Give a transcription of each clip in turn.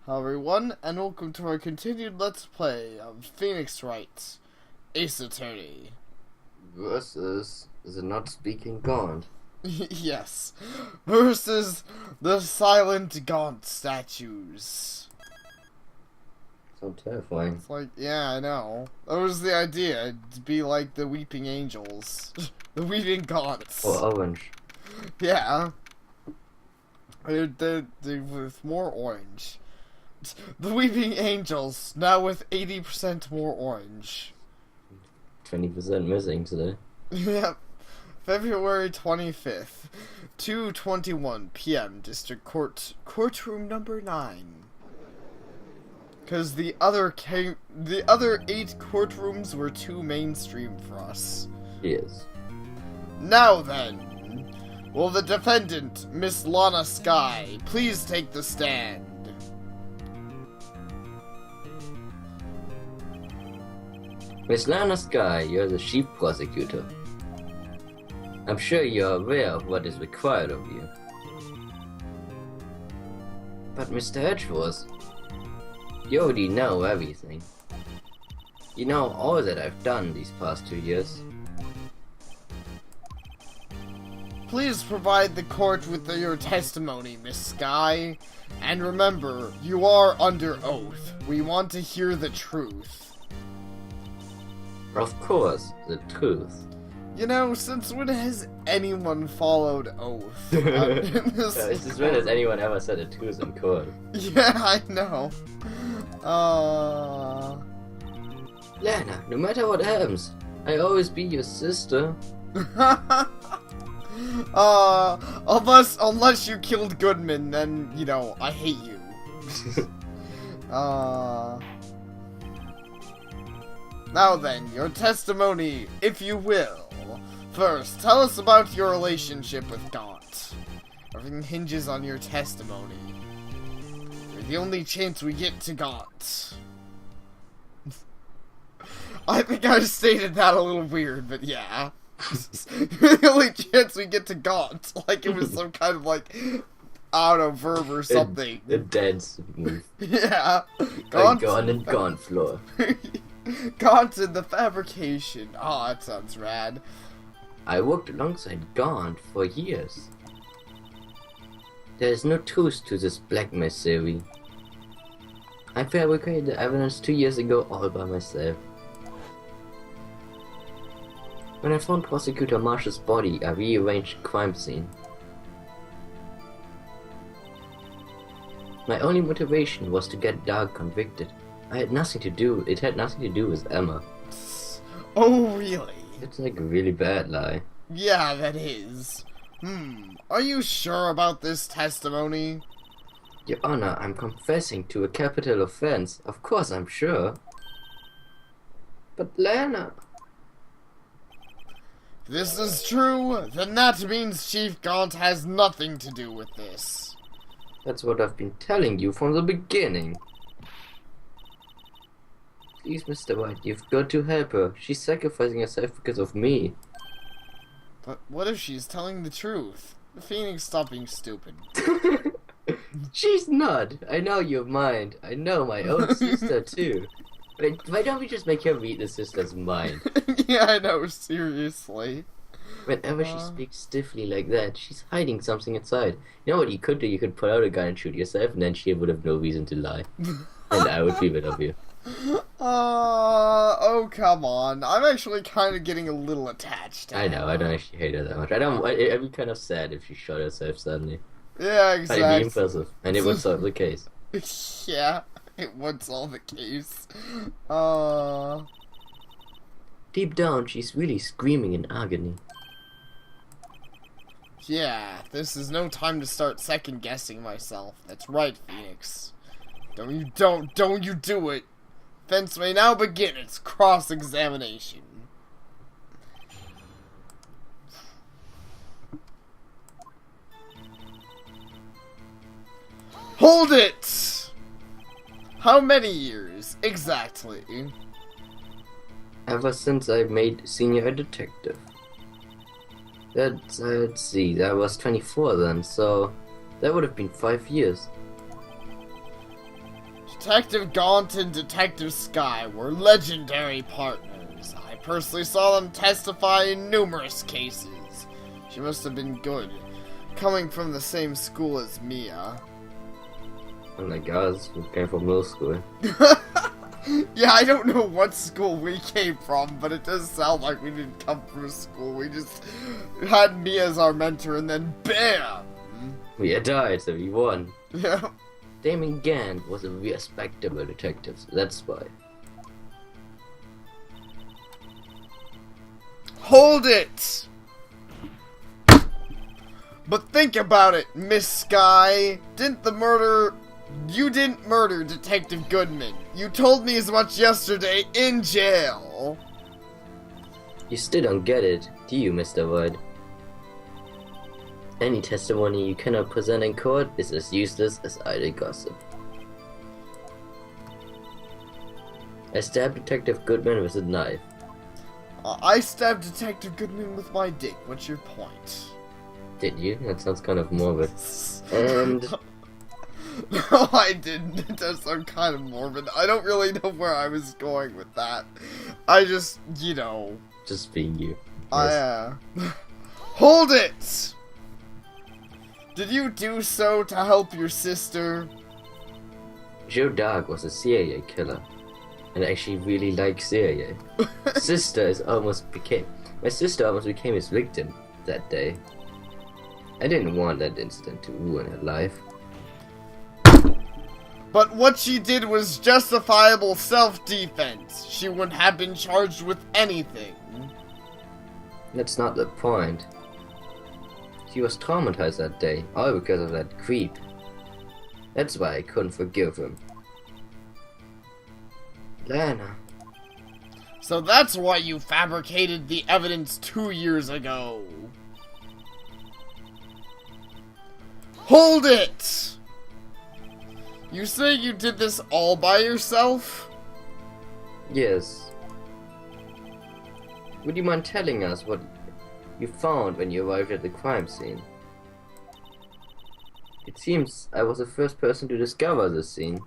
Hello everyone, and welcome to our continued Let's Play of Phoenix Wright, Ace Attorney. Versus the not speaking Gaunt. Yes, versus the silent Gaunt statues. So terrifying. It's like, yeah, I know. That was the idea, to be like the Weeping Angels. The Weeping Gaunts. Or orange. Yeah. They're with more orange. The Weeping Angels, now with 80% more orange. 20% missing today. Yep. February 25th, 2:21 p.m. District Court, courtroom number 9. Because the other 8 courtrooms were too mainstream for us. Yes. Now then, will the defendant, Miss Lana Sky, please take the stand? Miss Lana Sky, you're the chief prosecutor. I'm sure you're aware of what is required of you. But Mr. Edgeworth, you already know everything. You know all that I've done these past 2 years. Please provide the court with your testimony, Miss Sky. And remember, you are under oath. We want to hear the truth. Of course, the truth. You know, since when has anyone followed oath? In this Since when has anyone ever said the truth in court? Yeah, I know. Lana, no matter what happens, I'll always be your sister. Unless you killed Goodman, then, you know, I hate you. Now then, your testimony, if you will. First, tell us about your relationship with Gaunt. Everything hinges on your testimony. You're the only chance we get to Gaunt. I think I stated that a little weird, but yeah. The only chance we get to Gaunt. Like it was some kind of like, I don't know, verb or something. A dance move. Yeah. Gaunt and Gaunt floor. Gaunt in the fabrication. Oh, that sounds rad. I worked alongside Gaunt for years. There is no truth to this blackmail theory. I fabricated the evidence 2 years ago all by myself. When I found Prosecutor Marshall's body, I rearranged the crime scene. My only motivation was to get Doug convicted. It had nothing to do with Emma. Oh, really? It's like a really bad lie. Yeah, that is. Are you sure about this testimony? Your Honor, I'm confessing to a capital offense. Of course I'm sure. But Lana... If this is true, then that means Chief Gaunt has nothing to do with this. That's what I've been telling you from the beginning. Please, Mr. White, you've got to help her. She's sacrificing herself because of me. But what if she's telling the truth? Phoenix, stop being stupid. She's not. I know your mind. I know my own sister too. Why don't we just make her read the sister's mind? Yeah, I know, seriously. Whenever she speaks stiffly like that, she's hiding something inside. You know what you could do? You could pull out a gun and shoot yourself, and then she would have no reason to lie. And I would be rid of you. Oh, come on. I'm actually kind of getting a little attached to I know, I don't actually hate her that much. I'd be kind of sad if she shot herself suddenly. Yeah, I'd exactly. be impressive, and it would solve the case. Yeah, it would solve the case. Deep down, she's really screaming in agony. Yeah, this is no time to start second-guessing myself. That's right, Phoenix. Don't you do it. Defense may now begin its cross-examination. Hold it! How many years, exactly? Ever since I made senior detective. Let's see, I was 24 then, so that would have been 5 years. Detective Gaunt and Detective Sky were legendary partners. I personally saw them testify in numerous cases. She must have been good, coming from the same school as Mia. Oh my god, we came from middle school. Yeah, I don't know what school we came from, but it does sound like we didn't come from a school. We just had Mia as our mentor, and then BAM! We had died, so we won. Yeah. Damon Gant was a respectable detective, so that's why. Hold it! But think about it, Miss Sky. You didn't murder Detective Goodman. You told me as much yesterday in jail. You still don't get it, do you, Mr. Wright? Any testimony you cannot present in court is as useless as idle gossip. I stabbed Detective Goodman with a knife. I stabbed Detective Goodman with my dick. What's your point? Did you? That sounds kind of morbid. And... No, I didn't. It does sound kind of morbid. I don't really know where I was going with that. I just, you know... Just being you. Yes. Hold it! Did you do so to help your sister? Joe Dog was a serial killer. And I actually really like serial. My sister almost became his victim that day. I didn't want that incident to ruin her life. But what she did was justifiable self-defense. She wouldn't have been charged with anything. That's not the point. She was traumatized that day, all because of that creep. That's why I couldn't forgive him. Lana. So that's why you fabricated the evidence 2 years ago. Hold it! You say you did this all by yourself? Yes. Would you mind telling us what you found when you arrived at the crime scene? It seems I was the first person to discover the scene.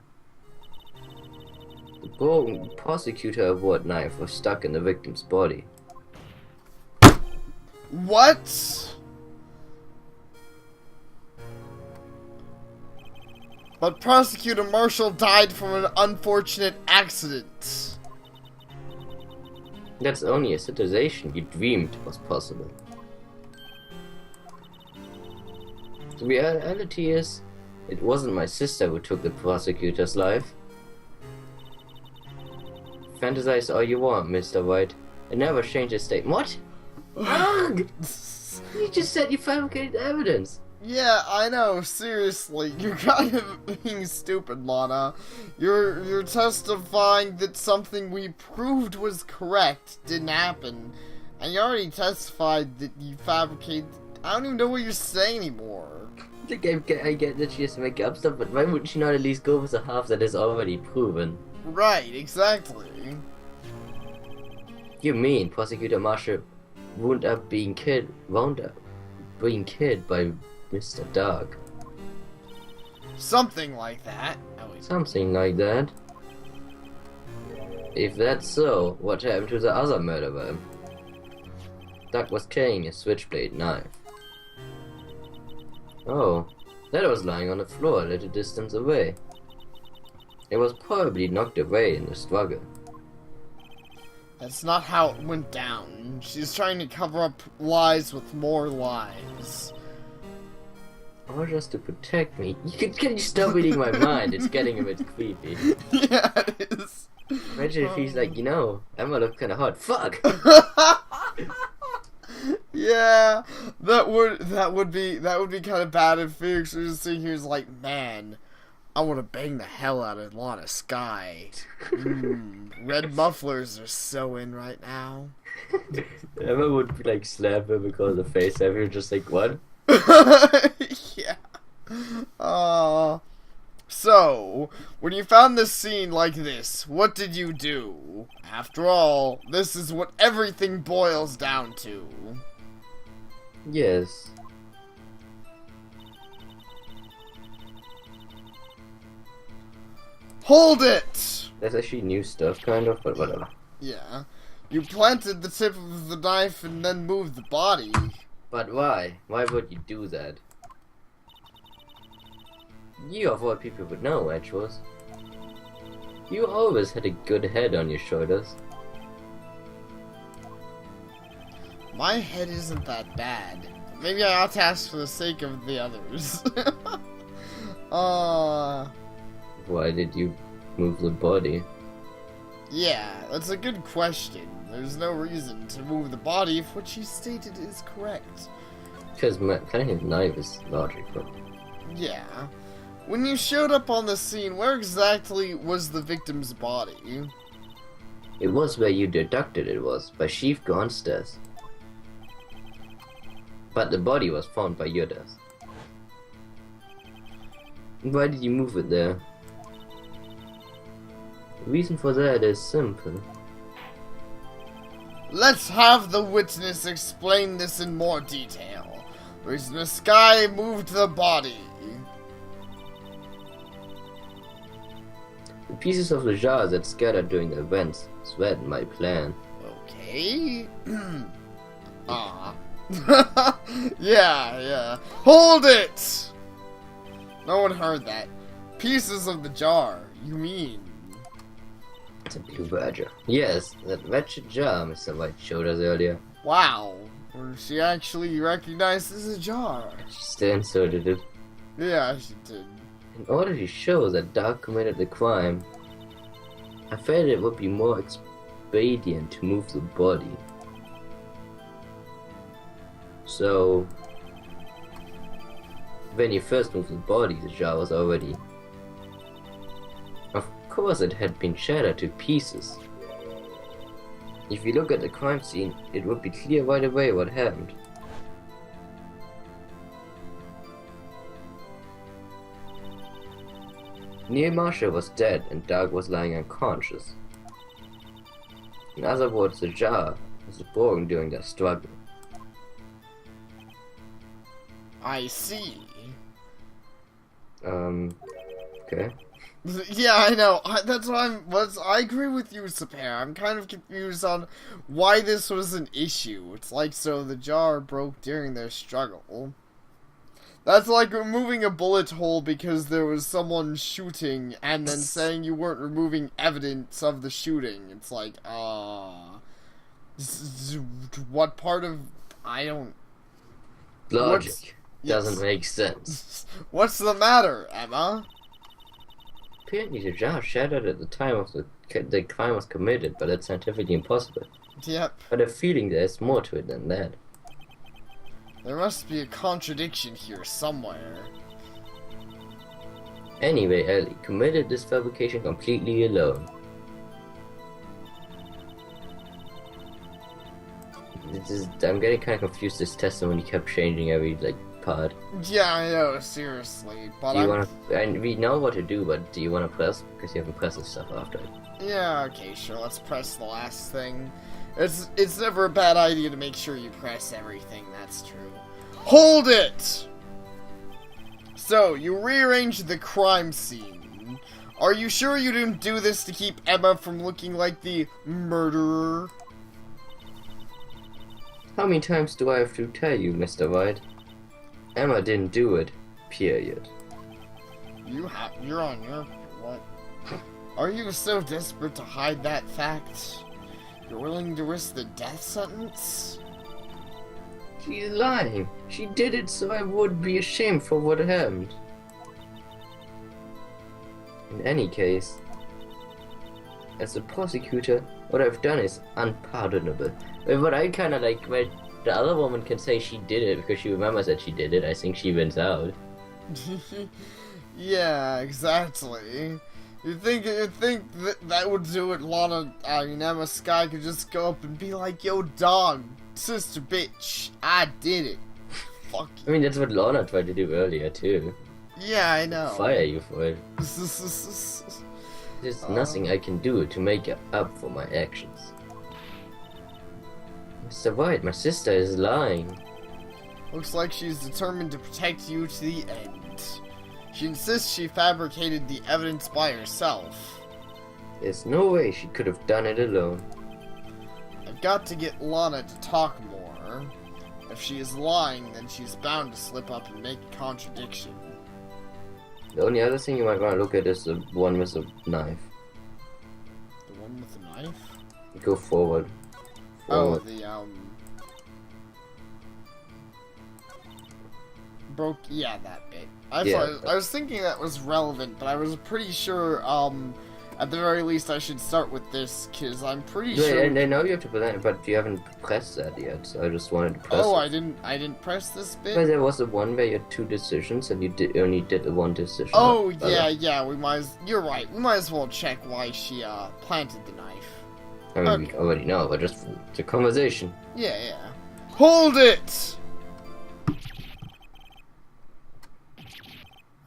The broken prosecutor award knife was stuck in the victim's body. What? But Prosecutor Marshall died from an unfortunate accident. That's only a situation you dreamed was possible. The reality is, it wasn't my sister who took the prosecutor's life. Fantasize all you want, Mr. White. I never changed a statement. What? Ugh! You just said you fabricated evidence. Yeah, I know, seriously. You're kind of being stupid, Lana. You're testifying that something we proved was correct didn't happen. And you already testified that you fabricated... I don't even know what you're saying anymore. I get that she has to make up stuff, but why wouldn't she not at least go with the half that is already proven? Right, exactly. You mean Prosecutor Marshall wound up being killed by Mr. Dog? Something like that. Something like that. If that's so, what happened to the other murderer? Doug was carrying a switchblade knife. Oh, that was lying on the floor a little distance away. It was probably knocked away in the struggle. That's not how it went down. She's trying to cover up lies with more lies. Or just to protect me. Can you stop reading my mind? It's getting a bit creepy. Yeah, it is. Imagine if he's like, Emma looked kinda hot. Fuck! Yeah, that would be kind of bad if Phoenix was just sitting here like, man, I want to bang the hell out of Lana Sky. Red mufflers are so in right now. Emma would like slap him because the face of him just like, what? Yeah. So, when you found this scene like this, what did you do? After all, this is what everything boils down to. Yes. Hold it! That's actually new stuff, kind of, but whatever. Yeah. You planted the tip of the knife and then moved the body. But why? Why would you do that? You of all people would know, Edgeworth. You always had a good head on your shoulders. My head isn't that bad. Maybe I ought to ask for the sake of the others. Why did you move the body? Yeah, that's a good question. There's no reason to move the body if what you stated is correct. Because planting a knife is logical. Yeah. When you showed up on the scene, where exactly was the victim's body? It was where you deducted it was, by Chief Gaunt's death. But the body was found by your death. Why did you move it there? The reason for that is simple. Let's have the witness explain this in more detail. The reason the sky moved the body. The pieces of the jar that scattered during the events threatened my plan. Okay. Yeah. Hold it! No one heard that. Pieces of the jar, you mean? It's a blue badger. Yes, that wretched jar Mr. White showed us earlier. Wow. She actually recognizes a jar. She still inserted it. Yeah, she did. In order to show that Doug committed the crime, I felt it would be more expedient to move the body. So, when you first moved the body, the jar was already... Of course it had been shattered to pieces. If you look at the crime scene, it would be clear right away what happened. Neil Marshall was dead and Doug was lying unconscious. In other words, the jar was broken during their struggle. I see. Okay. Yeah, I know. That's why I agree with you, Sapir. I'm kind of confused on why this was an issue. It's like, so the jar broke during their struggle. That's like removing a bullet hole because there was someone shooting and then saying you weren't removing evidence of the shooting. It's like, what part of... I don't... Logic doesn't make sense. What's the matter, Emma? Apparently the jar shattered at the time of the crime was committed, but it's scientifically impossible. Yep. But I have a feeling there's more to it than that. There must be a contradiction here somewhere. Anyway, Ellie committed this fabrication completely alone. I'm getting kind of confused. This testimony kept changing every part. Yeah, I know, seriously. But and we know what to do, but do you want to press? Because you haven't pressed the stuff after it. Yeah, okay, sure. Let's press the last thing. It's never a bad idea to make sure you press everything. That's true. Hold it! So, you rearranged the crime scene. Are you sure you didn't do this to keep Emma from looking like the murderer? How many times do I have to tell you, Mr. White? Emma didn't do it. Period. You're on your... what? Are you so desperate to hide that fact? You're willing to risk the death sentence? She's lying. She did it so I would be ashamed for what happened. In any case, as a prosecutor, what I've done is unpardonable. But what I kinda like, when the other woman can say she did it because she remembers that she did it, I think she wins out. Yeah, exactly. You think that would do it, Lana, Emma Sky could just go up and be like, yo, dog, sister bitch, I did it. Fuck you. I mean, that's what Lana tried to do earlier, too. Yeah, I know. Fire you for it. There's nothing I can do to make up for my actions. Mr. White, my sister is lying. Looks like she's determined to protect you to the end. She insists she fabricated the evidence by herself. There's no way she could have done it alone. I've got to get Lana to talk more. If she is lying, then she's bound to slip up and make a contradiction. The only other thing you might want to look at is the one with the knife. The one with the knife? Go forward. Oh, Forward. the, broke, yeah, that bit. I was thinking that was relevant, but I was pretty sure, at the very least I should start with this, because I'm pretty sure... And I know you have to put that, but you haven't pressed that yet, so I just wanted to press Oh, it. I didn't press this bit? But there was the one where you had 2 decisions, and you only did the 1 decision. Oh, yeah, you're right. We might as well check why she, planted the knife. I mean, Okay. we already know, but just it's a conversation. Yeah. Hold it!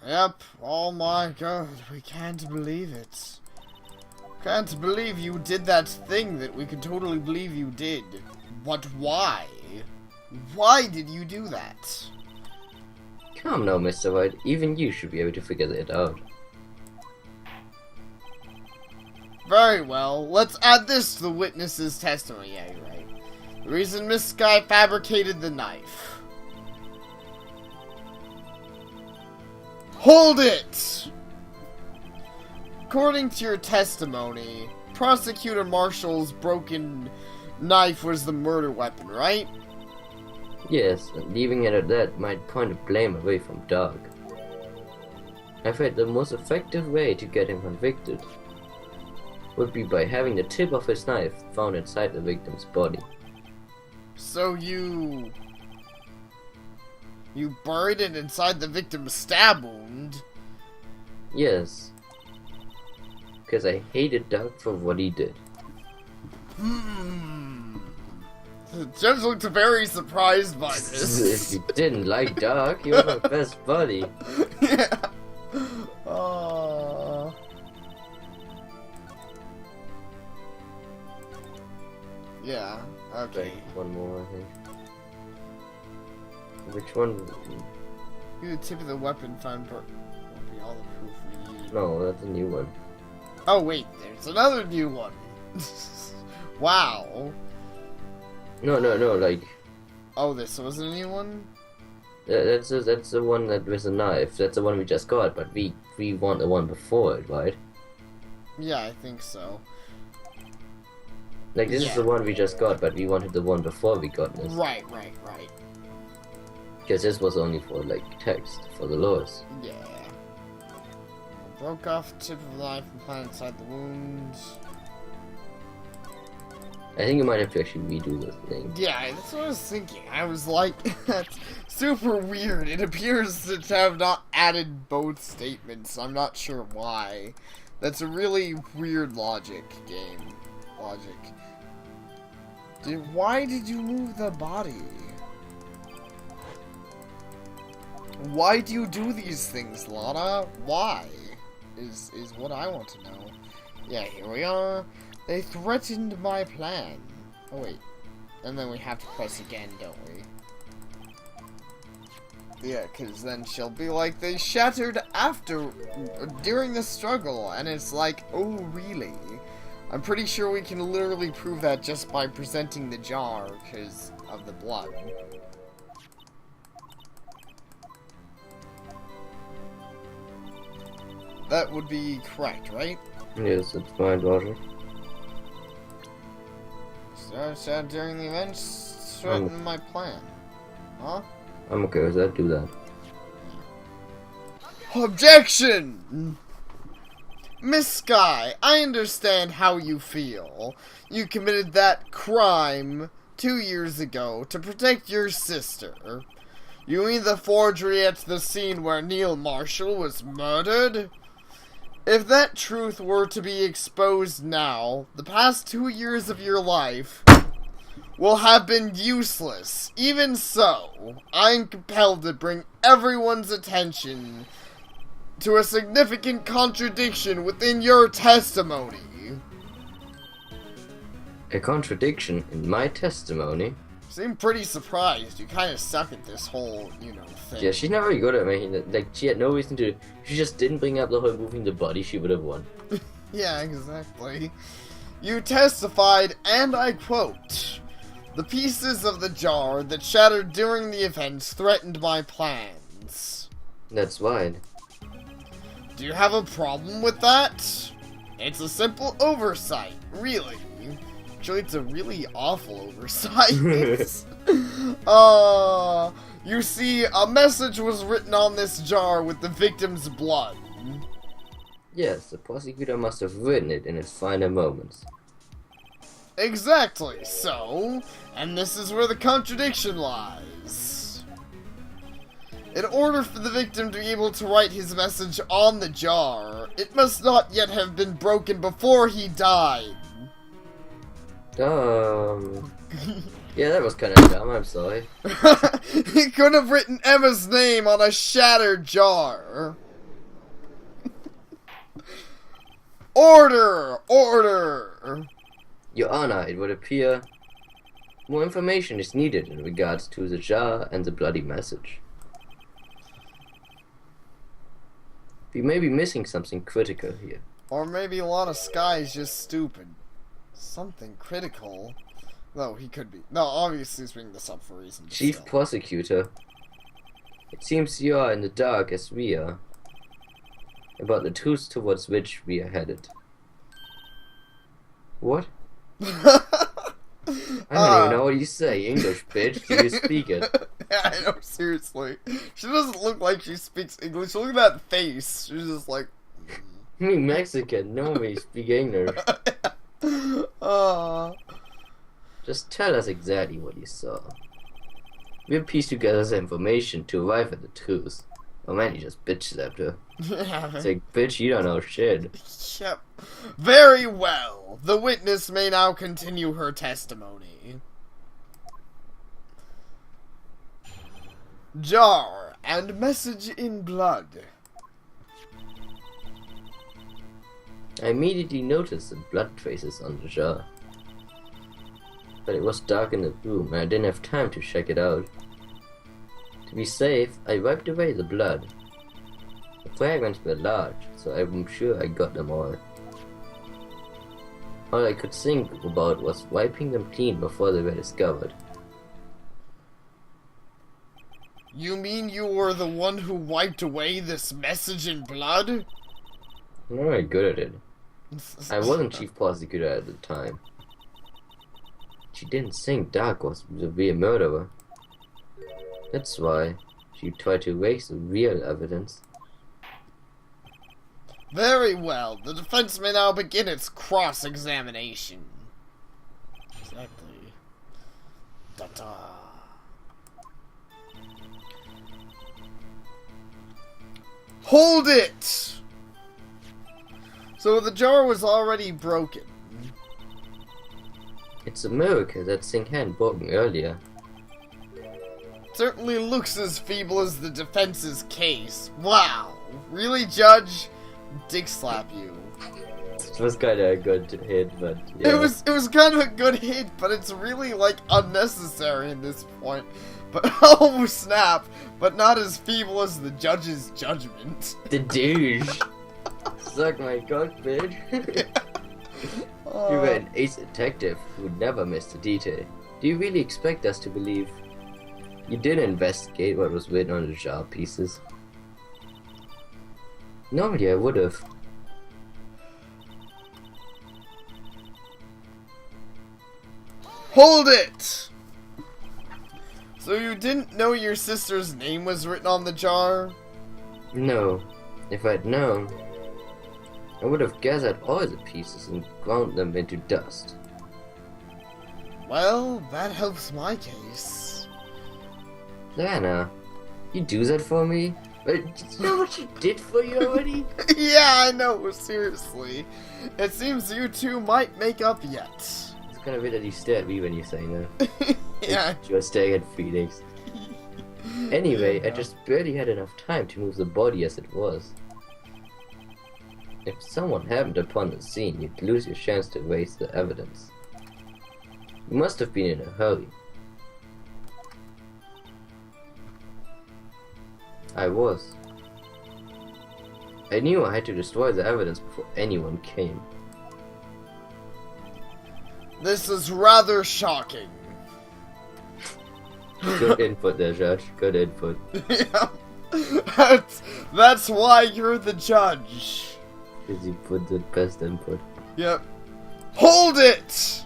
Yep, oh my god, we can't believe it. Can't believe you did that thing that we could totally believe you did. But why? Why did you do that? Come now, Mr. White. Even you should be able to figure it out. Very well, let's add this to the witness's testimony. Yeah, you're right. The reason Miss Sky fabricated the knife. Hold it! According to your testimony, Prosecutor Marshall's broken knife was the murder weapon, right? Yes, and leaving it at that might point the blame away from Doug. I've heard the most effective way to get him convicted would be by having the tip of his knife found inside the victim's body. So you buried it inside the victim's stab wound? Yes. Because I hated Doug for what he did. The judge looked very surprised by If this. you didn't like Doug, he was my best buddy. Yeah. Yeah, okay. Like, one more, I think. Which one? The tip of the weapon found won't be all the proof we need. No, that's a new one. Oh wait, there's another new one. Wow. No, like... Oh, this was a new one? That's the one that with a knife. That's the one we just got, but we want the one before it, right? Yeah, I think so. Like, this Yeah. is the one we just got, but we wanted the one before we got this. Right. Because this was only for, like, text, for the laws. Yeah. Broke off the tip of the knife and planted inside the wound. I think you might have to actually redo the thing. Yeah, that's what I was thinking. I was like, that's super weird. It appears to have not added both statements. I'm not sure why. That's a really weird logic. Why did you move the body? Why do you do these things, Lana? Why? Is what I want to know. Yeah, here we are. They threatened my plan. Oh wait. And then we have to press again, don't we? Yeah, cause then she'll be like, they shattered during the struggle, and it's like, oh really? I'm pretty sure we can literally prove that just by presenting the jar, because of the blood. That would be correct, right? Yes, it's my daughter. Shattered during the event, threatened my plan. Huh? I'm okay with that, do that. Objection! Miss Sky, I understand how you feel. You committed that crime 2 years ago to protect your sister. You mean the forgery at the scene where Neil Marshall was murdered? If that truth were to be exposed now, the past 2 years of your life will have been useless. Even so, I am compelled to bring everyone's attention to a significant contradiction within your testimony. A contradiction in my testimony? seem pretty surprised. You kind of suck at this whole, thing. Yeah, she's not very good at making it. Like, she had no reason to. She just didn't bring up the whole moving the body. She would have won. Yeah, exactly. You testified, and I quote, "The pieces of the jar that shattered during the events threatened my plans." That's right. Do you have a problem with that? It's a simple oversight, really. Actually, it's a really awful oversight. You see, a message was written on this jar with the victim's blood. Yes, the prosecutor must have written it in its final moments. Exactly so, and this is where the contradiction lies. In order for the victim to be able to write his message on the jar, it must not yet have been broken before he died. Yeah, that was kind of dumb, I'm sorry. He could have written Emma's name on a shattered jar. Order! Order! Your Honor, it would appear more information is needed in regards to the jar and the bloody message. We may be missing something critical here. Or maybe Lana Sky is just stupid. Something critical? No, he could be. No, obviously he's bringing this up for a reason. Chief Prosecutor, it seems you are in the dark as we are about the truth towards which we are headed. What? I don't even know what you say. English, bitch. Do you speak it? Yeah, I know, seriously. She doesn't look like she speaks English. Look at that face. She's just like... Me Mexican. No, me speak English. Just tell us exactly what you saw. We'll piece together the information to arrive at the truth. Oh man, you just bitch slapped her. It's like, bitch, you don't know shit. Yep. Very well. The witness may now continue her testimony. Jar and message in blood. I immediately noticed the blood traces on the jar. But it was dark in the room and I didn't have time to check it out. To be safe, I wiped away the blood. The fragments were large, so I'm sure I got them all. All I could think about was wiping them clean before they were discovered. You mean you were the one who wiped away this message in blood? I'm not very good at it. I wasn't chief prosecutor at the time. She didn't think Doc was the real murderer. That's why she tried to erase the real evidence. Very well. The defense may now begin its cross-examination. Exactly. Ta-ta. Hold it! So the jar was already broken. It's a miracle that thing hadn't broken earlier. Certainly looks as feeble as the defense's case. Wow. Really, Judge? Dick slap you. It was kind of a good hit, but yeah. It was kind of a good hit, but it's really like unnecessary at this point. But oh snap! But not as feeble as the judge's judgment. The douche. Suck my cock, bitch. You were an ace detective who never missed a detail. Do you really expect us to believe you didn't investigate what was written on the jar pieces? Normally I would have. Hold it! So you didn't know your sister's name was written on the jar? No. If I'd known, I would have gathered all the pieces and ground them into dust. Well, that helps my case. Lana, you do that for me? But did you know what she did for you already? Yeah, I know, seriously. It seems you two might make up yet. It's kind of weird that you stare at me when you say that. Yeah. You were staring at Phoenix. Anyway, I just barely had enough time to move the body as it was. If someone happened upon the scene, you'd lose your chance to erase the evidence. You must have been in a hurry. I was. I knew I had to destroy the evidence before anyone came. This is rather shocking. Good input there, Judge. Good input. Yeah. That's why you're the judge. Because you put the best input. Yep. Hold it!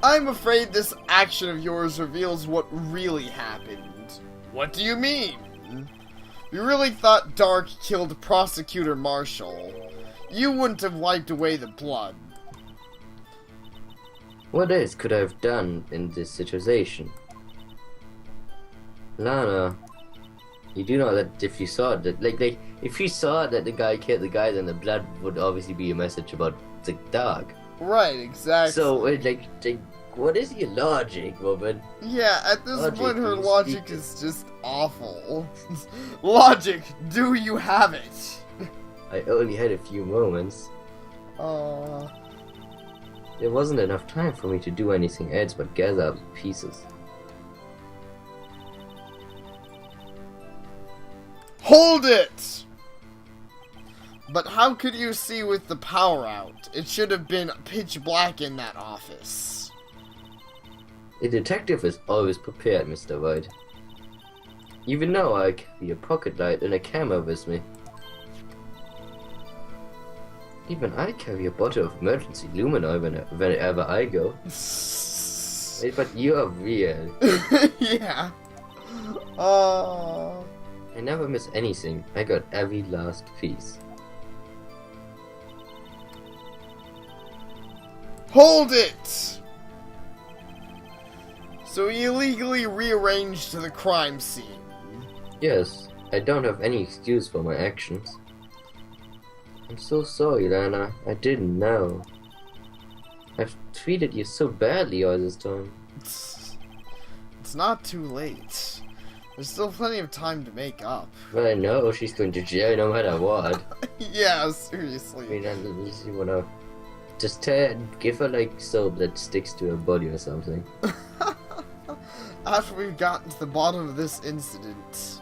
I'm afraid this action of yours reveals what really happened. What do you mean? You really thought Dark killed Prosecutor Marshall. You wouldn't have wiped away the blood. What else could I have done in this situation? Lana, you do know that if you saw that, like, if you saw that the guy killed the guy, then the blood would obviously be a message about the dog. Right, exactly. So, like, what is your logic, woman? Yeah, at this Logic point, her is logic stupid. is just awful. Logic, do you have it? I only had a few moments. There wasn't enough time for me to do anything else but gather up the pieces. Hold it! But how could you see with the power out? It should have been pitch black in that office. A detective is always prepared, Mr. Wright. Even now I carry a pocket light and a camera with me. Even I carry a bottle of emergency luminol whenever I go. Wait, but you are real. Yeah. I never miss anything. I got every last piece. Hold it! So he illegally rearranged the crime scene. Yes, I don't have any excuse for my actions. I'm so sorry, Lana. I didn't know. I've treated you so badly all this time. It's not too late. There's still plenty of time to make up. But I know she's going to jail no matter what. Yeah, seriously. I mean, unless you wanna just give her like soap that sticks to her body or something. After we've gotten to the bottom of this incident,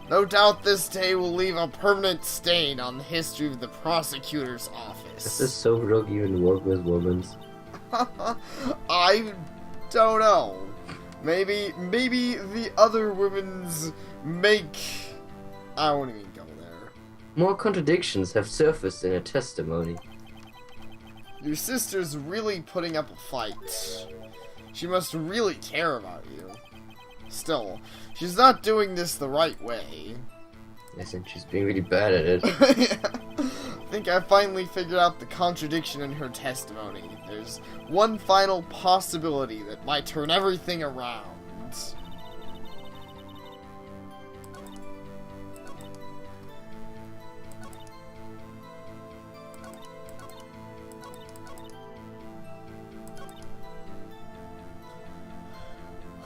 no doubt this day will leave a permanent stain on the history of the prosecutor's office. Does this soap drug even work with women? I don't know. Maybe the other women's make... I won't even go there. More contradictions have surfaced in her testimony. Your sister's really putting up a fight. She must really care about you. Still, she's not doing this the right way. Yes, and she's being really bad at it. I think I finally figured out the contradiction in her testimony. There's one final possibility that might turn everything around.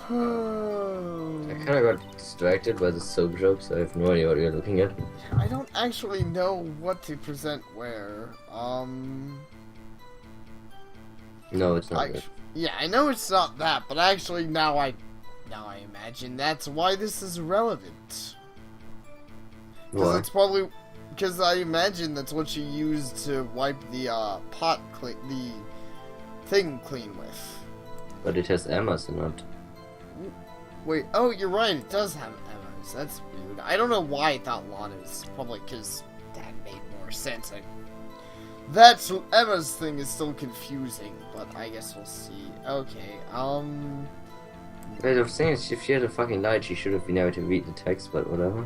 I kinda got distracted by the soap joke, so I have no idea what you're looking at. I don't actually know what to present where. No, it's not good. Yeah, I know it's not that, but actually now I imagine that's why this is relevant. Because Why? it's probably because I imagine that's what she used to wipe the the thing clean with. But it has Emma's and not. Wait, oh, you're right, it does have Emma's. That's weird. I don't know why I thought Lana's. Probably because that made more sense. That's Emma's thing is still confusing, but I guess we'll see. Okay, But I'm saying if she had a fucking light, she should have been able to read the text, but whatever.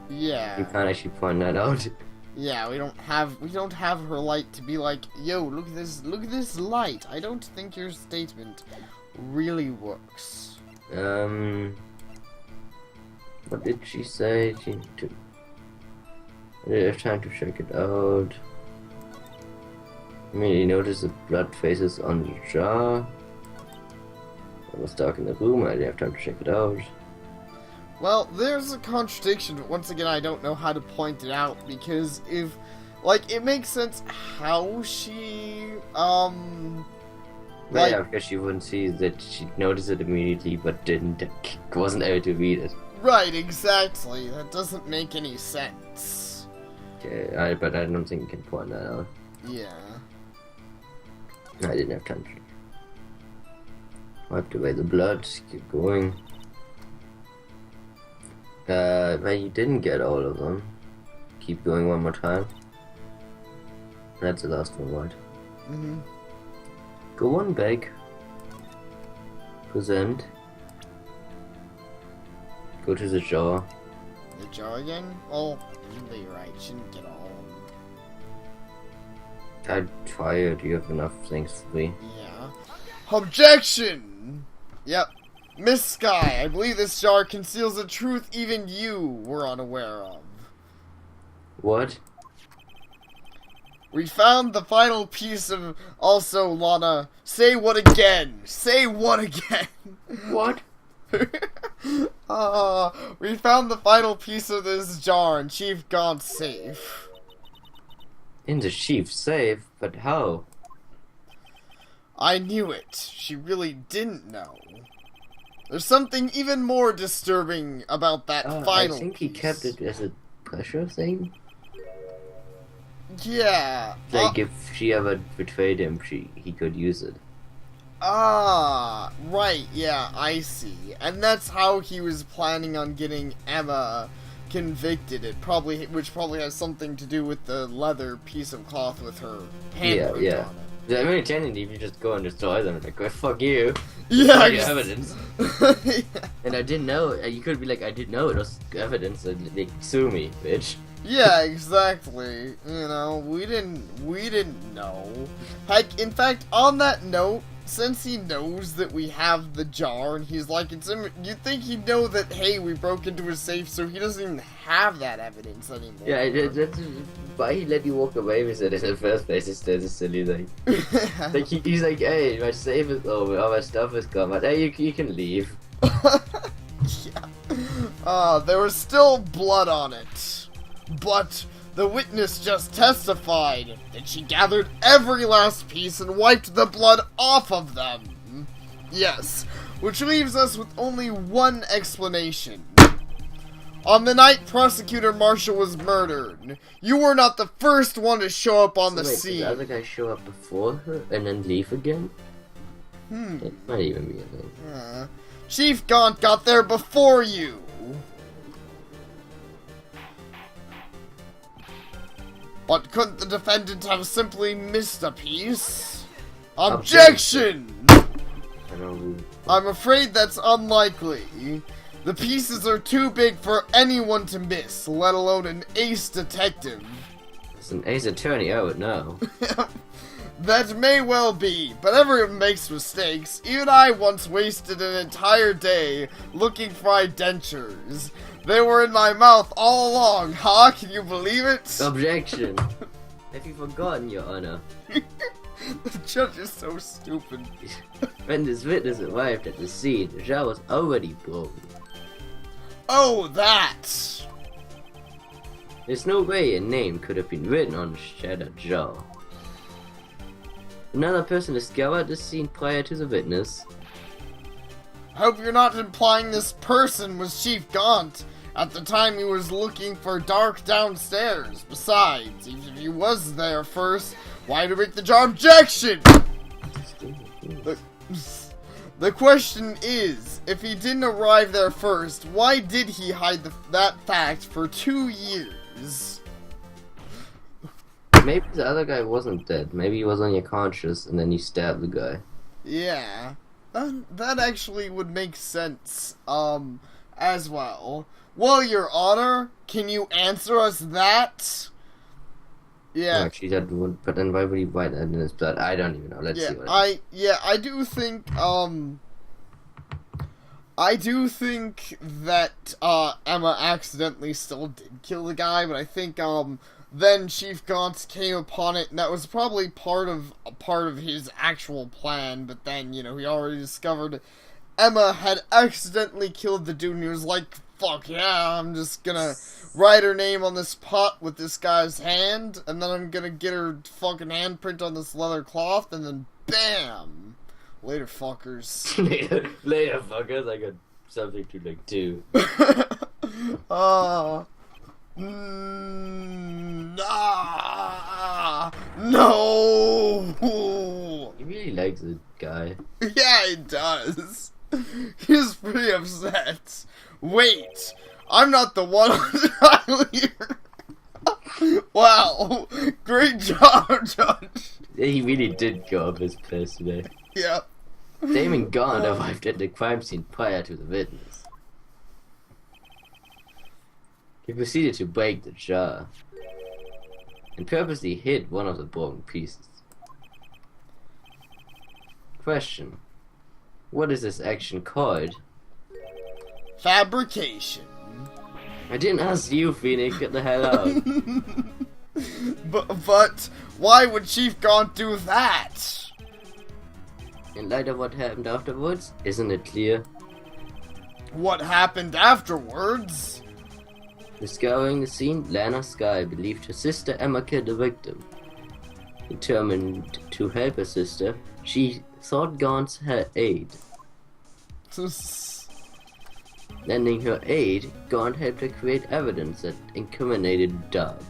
yeah. You can't actually point that out. Yeah, we don't have her light to be like, yo, look at this light. I don't think your statement really works. What did she say? I didn't have time to check it out. I mean, you notice the blood traces on the jar. It was dark in the room, I didn't have time to check it out. Well, there's a contradiction, but once again, I don't know how to point it out, because if, like, it makes sense how she, Yeah, because she wouldn't see that she noticed it immediately, but wasn't able to read it. Right, exactly. That doesn't make any sense. Okay, but I don't think you can point that out. Yeah. I didn't have time to wipe away the blood. Keep going. But you didn't get all of them. Keep going one more time. That's the last one, right? Mm-hmm. Go on back. Present. Go to the jar. The jar again? Oh, you're right. Shouldn't get all of them. I'm tired. You have enough things for me. Yeah. Objection! Yep. Miss Sky, I believe this jar conceals a truth even you were unaware of. What? We found the final piece of... Also, Lana, say what again? Say what again? What? We found the final piece of this jar in Chief Gaunt's safe. In the chief's safe? But how? I knew it. She really didn't know. There's something even more disturbing about that final I think he piece. kept it as a pressure thing. Yeah. Like if she ever betrayed him, he could use it. Right, yeah, I see. And that's how he was planning on getting Emma convicted. Which probably has something to do with the leather piece of cloth with her handprint on it. I mean, technically, if you just go and destroy them, like, well, fuck you. Yeah, Your evidence. Yeah. And I didn't know. You could be like, I didn't know it was evidence, and they sue me, bitch. Yeah, exactly. You know, we didn't know. Heck, in fact, on that note, since he knows that we have the jar, and he's like, you'd think he'd know that, hey, we broke into his safe, so he doesn't even have that evidence anymore. Yeah, that's why he let you walk away with it in the first place. It's just a silly thing. Like he's like, hey, my safe is over, all my stuff is gone, but hey, you can leave. Yeah. There was still blood on it, but the witness just testified that she gathered every last piece and wiped the blood off of them. Yes, which leaves us with only one explanation. On the night Prosecutor Marshall was murdered, you were not the first one to show up on the scene. Did the other guy show up before her and then leave again? It might even be a thing. Chief Gaunt got there before you. But couldn't the defendant have simply missed a piece? Objection! I'm afraid that's unlikely. The pieces are too big for anyone to miss, let alone an ace detective. As an ace attorney, I would know. That may well be, but everyone makes mistakes. Even I once wasted an entire day looking for my dentures. They were in my mouth all along, huh? Can you believe it? Objection. Have you forgotten, Your Honor? The judge is so stupid. When this witness arrived at the scene, the jar was already broken. Oh, that! There's no way a name could have been written on the shattered jar. Another person discovered the scene prior to the witness. Hope you're not implying this person was Chief Gaunt. At the time he was looking for Dark downstairs. Besides, even if he was there first, why to make the jar objection? The question is, if he didn't arrive there first, why did he hide that fact for 2 years? Maybe the other guy wasn't dead. Maybe he was on your conscious and then you stabbed the guy. Yeah. That actually would make sense, as well. Well, Your Honor, can you answer us that? Yeah. Oh, actually, that would, but then why would he write that in his blood? I don't even know. Let's see what I do think that, Emma accidentally still did kill the guy, but I think, then Chief Gaunt came upon it, and that was probably part of his actual plan, but then, you know, he already discovered Emma had accidentally killed the dude, and he was like, fuck yeah, I'm just gonna write her name on this pot with this guy's hand, and then I'm gonna get her fucking handprint on this leather cloth, and then BAM! Later, fuckers. Later, fuckers. I got something to like do. No! He really likes the guy. Yeah, he does. He's pretty upset. Wait, I'm not the one on trial here. Wow, great job, Judge. Yeah, he really did go up his place today. Yeah. Damon Gaunt arrived at the crime scene prior to the witness. He proceeded to break the jar and purposely hid one of the broken pieces. Question: what is this action called? Fabrication. I didn't ask you, Phoenix. Get the hell out. But why would Chief Gaunt do that? In light of what happened afterwards, isn't it clear? What happened afterwards? Discovering the scene, Lana Skye believed her sister Emma killed the victim. Determined to help her sister, she sought Gaunt's aid. Lending her aid, Gaunt helped her create evidence that incriminated Doug.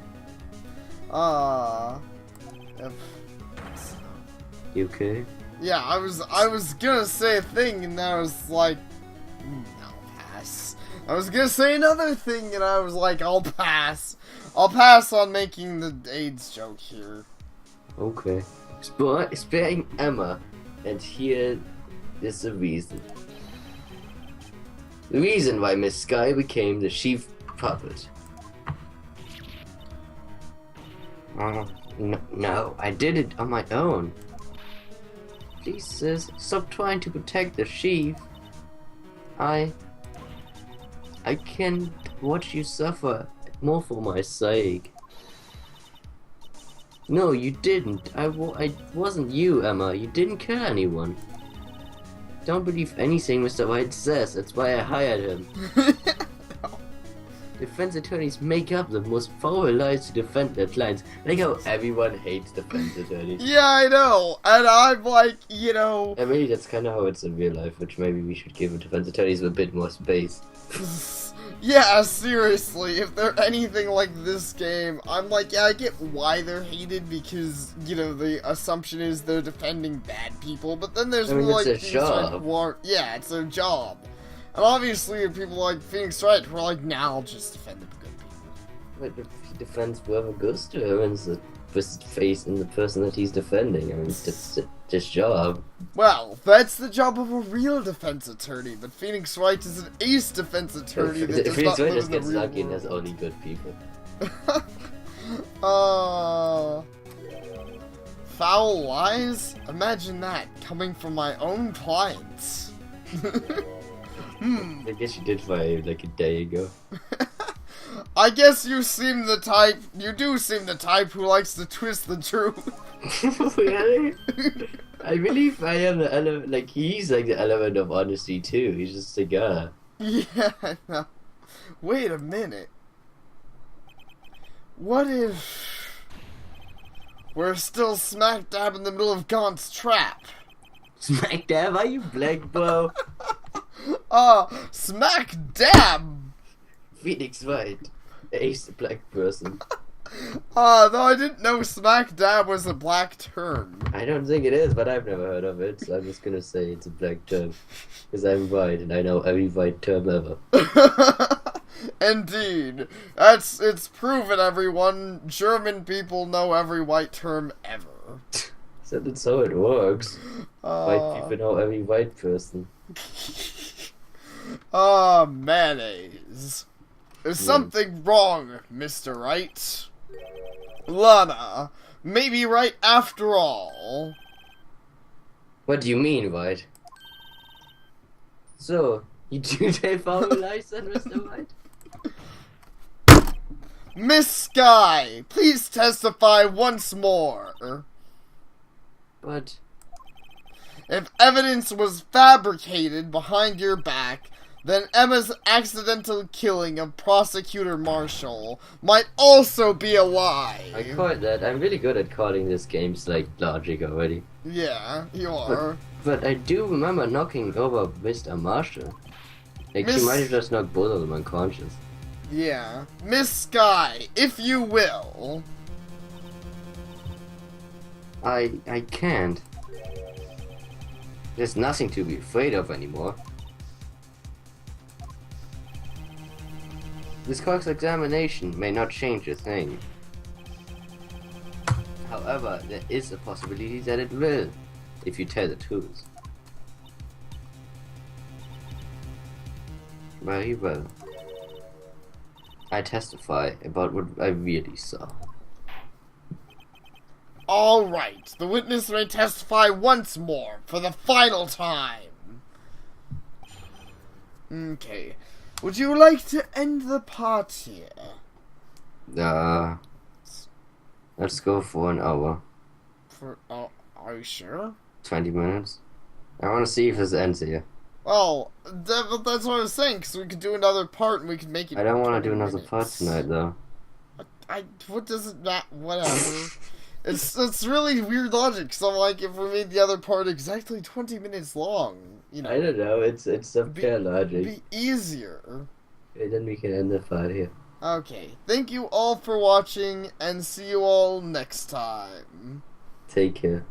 You okay? Yeah, I was gonna say a thing and I was like, I'll pass. I was gonna say another thing and I was like, I'll pass. I'll pass on making the AIDS joke here. Okay. Sparing Emma, and here is the reason. The reason why Miss Skye became the chief puppet. No, I did it on my own. Please, sis, stop trying to protect the chief. I can't watch you suffer more for my sake. No, you didn't. I wasn't you, Emma. You didn't kill anyone. Don't believe anything Mr. Wright says. That's why I hired him. Defense attorneys make up the most foul lies to defend their clients. Like how everyone hates defense attorneys. Yeah, I know. And I'm like, you know... And maybe that's kind of how it's in real life, which maybe we should give defense attorneys a bit more space. Yeah, seriously, if they're anything like this game, I'm like, yeah, I get why they're hated because, you know, the assumption is they're defending bad people, but then there's it's like their things job. like war. Yeah, it's their job. And obviously, there are people like Phoenix Wright who are like, nah, I'll just defend the good people. But if he defends whoever goes to him and puts his face in the person that he's defending, I mean, it's his job. Well, that's the job of a real defense attorney, but Phoenix Wright is an ace defense attorney that does Phoenix not Wright live just in the gets real lucky and world. has only good people. Foul lies? Imagine that, coming from my own clients. I guess you did fire like a day ago. I guess you do seem the type who likes to twist the truth. Really? I believe I am the element, like, he's like the element of honesty too. He's just a guy. Yeah, I know. Wait a minute. What if we're still smack dab in the middle of Gaunt's trap? Smack dab? Are you black, bro? Smack dab! Phoenix Wright. Ace the black person. Though I didn't know smack dab was a black term. I don't think it is, but I've never heard of it, so I'm just gonna say it's a black term. Because I'm white, and I know every white term ever. Indeed. It's proven, everyone. German people know every white term ever. So that's how it works. White people know every white person. Mayonnaise. There's something wrong, Mr. Wright. Lana, maybe right after all. What do you mean, White? So, you do take our license, Mr. White? Miss Skye, please testify once more. But If evidence was fabricated behind your back, then Emma's accidental killing of Prosecutor Marshall might also be a lie. I caught that. I'm really good at calling this game's like logic already. Yeah, you are. But I do remember knocking over Mr. Marshall. Like, Miss- she might have just knocked both of them unconscious. Yeah. Miss Sky, if you will. I can't. There's nothing to be afraid of anymore. This cross-examination may not change a thing. However, there is a possibility that it will, if you tell the truth. Very well. I testify about what I really saw. Alright, the witness may testify once more, for the final time. Okay. Would you like to end the part here? Let's go for an hour. Are you sure? 20 minutes. I want to see if this ends here. Well, that's what I was saying, because we could do another part and we could make it. I don't want to do 20 another minutes. part tonight, though. What does it matter? Whatever. It's really weird logic, so I'm like, if we made the other part exactly 20 minutes long, you know. I don't know, it's some pure logic. It'd be easier. And then we can end the part here. Okay, thank you all for watching, and see you all next time. Take care.